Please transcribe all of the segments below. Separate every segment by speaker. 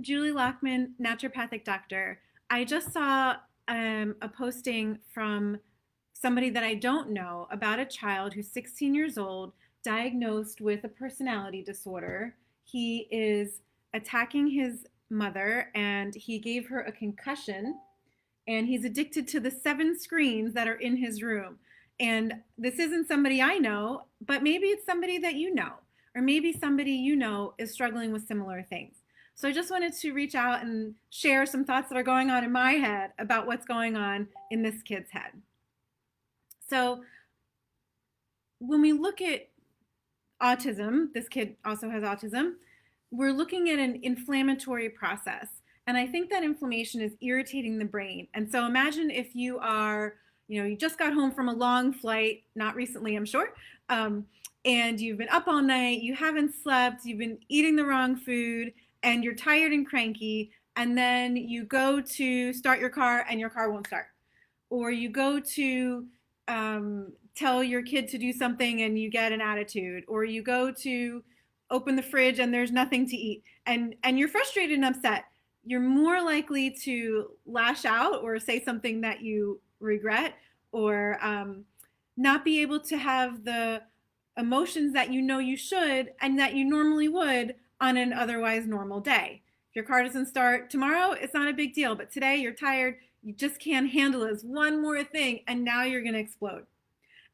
Speaker 1: Julie Lachman, naturopathic doctor. I just saw a posting from somebody that I don't know about a child who's 16 years old, diagnosed with a personality disorder. He is attacking his mother and he gave her a concussion, and he's addicted to the 7 screens that are in his room. And this isn't somebody I know, but maybe it's somebody that you know, or maybe somebody you know is struggling with similar things. So I just wanted to reach out and share some thoughts that are going on in my head about what's going on in this kid's head. So when we look at autism, this kid also has autism, we're looking at an inflammatory process. And I think that inflammation is irritating the brain. And so imagine if you are, you just got home from a long flight, not recently, I'm sure, and you've been up all night, you haven't slept, you've been eating the wrong food, and you're tired and cranky, and then you go to start your car and your car won't start. Or you go to tell your kid to do something and you get an attitude, or you go to open the fridge and there's nothing to eat, and you're frustrated and upset. You're more likely to lash out or say something that you regret, or not be able to have the emotions that you know you should and that you normally would on an otherwise normal day. If your car doesn't start tomorrow, it's not a big deal, but today you're tired, you just can't handle this one more thing, and now you're going to explode.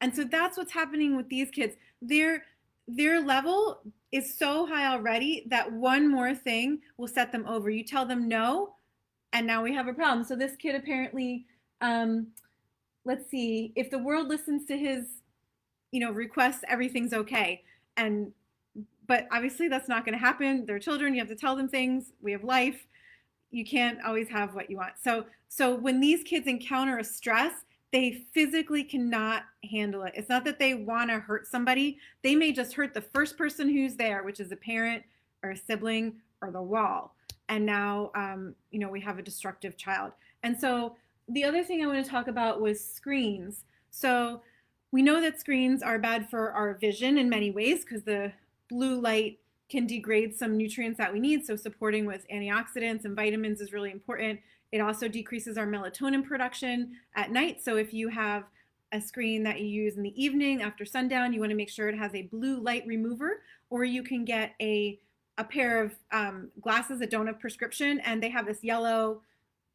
Speaker 1: And so that's what's happening with these kids. Their level is so high already that one more thing will set them over. You tell them no, and now we have a problem. So this kid apparently, let's see, if the world listens to his, requests, everything's okay. But obviously that's not going to happen. They're children. You have to tell them things. We have life. You can't always have what you want. So when these kids encounter a stress, they physically cannot handle it. It's not that they want to hurt somebody. They may just hurt the first person who's there, which is a parent or a sibling or the wall. And now, we have a destructive child. And so the other thing I want to talk about was screens. So we know that screens are bad for our vision in many ways because the blue light can degrade some nutrients that we need. So supporting with antioxidants and vitamins is really important. It also decreases our melatonin production at night. So if you have a screen that you use in the evening after sundown, you want to make sure it has a blue light remover, or you can get a pair of glasses that don't have prescription, and they have this yellow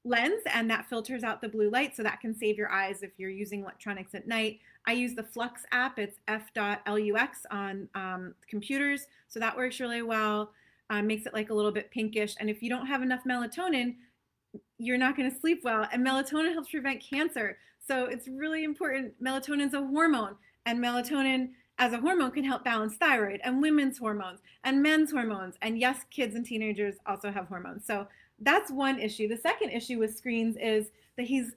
Speaker 1: lens, and that filters out the blue light, so that can save your eyes if you're using electronics at night. I use the Flux app. It's F.lux on computers, so that works really well. Makes it like a little bit pinkish, and if you don't have enough melatonin, you're not going to sleep well. And melatonin helps prevent cancer, so it's really important. Melatonin is a hormone, and melatonin as a hormone can help balance thyroid and women's hormones and men's hormones. And yes, kids and teenagers also have hormones. So that's one issue. The second issue with screens is that he's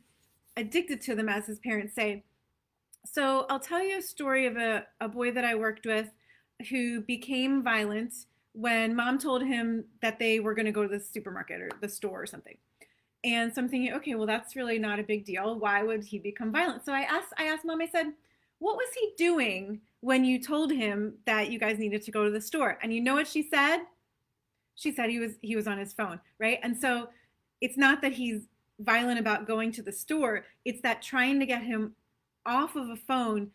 Speaker 1: addicted to them, as his parents say. So I'll tell you a story of a boy that I worked with who became violent when mom told him that they were going to go to the supermarket or the store or something. And so I'm thinking, okay, well, that's really not a big deal. Why would he become violent? So I asked mom, I said, what was he doing when you told him that you guys needed to go to the store? And you know what she said? She said he was on his phone, right? And so it's not that he's violent about going to the store. It's that trying to get him off of a phone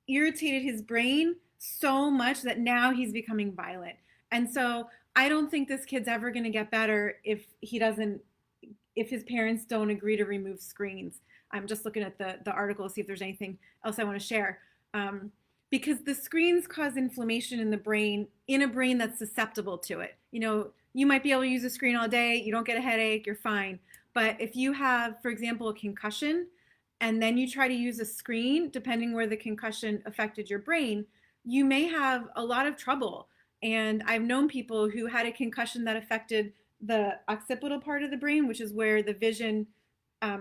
Speaker 1: irritated his brain so much that now he's becoming violent. And so I don't think this kid's ever going to get better if his parents don't agree to remove screens. I'm just looking at the article to see if there's anything else I want to share. Because the screens cause inflammation in the brain, in a brain that's susceptible to it. You might be able to use a screen all day, you don't get a headache, you're fine. But if you have, for example, a concussion, and then you try to use a screen, depending where the concussion affected your brain, you may have a lot of trouble. And I've known people who had a concussion that affected the occipital part of the brain, which is where the vision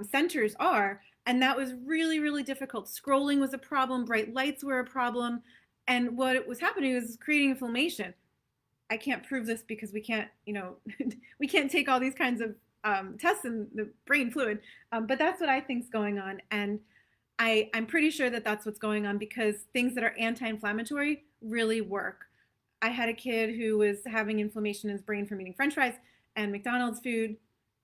Speaker 1: centers are. And that was really, really difficult. Scrolling was a problem. Bright lights were a problem. And what was happening was creating inflammation. I can't prove this because we can't, we can't take all these kinds of tests in the brain fluid. But that's what I think is going on. And I'm pretty sure that that's what's going on because things that are anti-inflammatory really work. I had a kid who was having inflammation in his brain from eating French fries, and McDonald's food,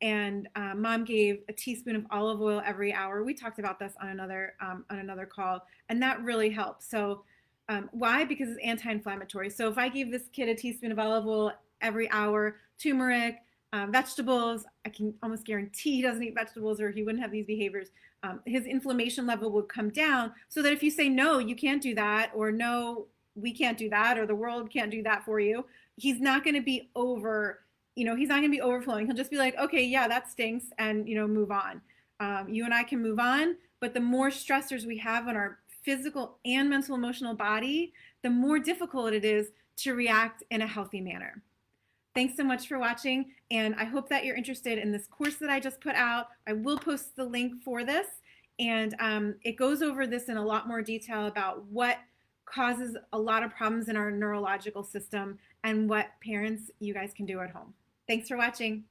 Speaker 1: and mom gave a teaspoon of olive oil every hour. We talked about this on another call, and that really helps. So why? Because it's anti-inflammatory. So if I gave this kid a teaspoon of olive oil every hour, turmeric, vegetables, I can almost guarantee he doesn't eat vegetables or he wouldn't have these behaviors. His inflammation level would come down, so that if you say no, you can't do that, or no, we can't do that, or the world can't do that for you, he's not going to be he's not going to be overflowing. He'll just be like, okay, yeah, that stinks, and move on. You and I can move on, but the more stressors we have on our physical and mental emotional body, the more difficult it is to react in a healthy manner. Thanks so much for watching, and I hope that you're interested in this course that I just put out. I will post the link for this, and it goes over this in a lot more detail about what causes a lot of problems in our neurological system and what parents, you guys can do at home. Thanks for watching.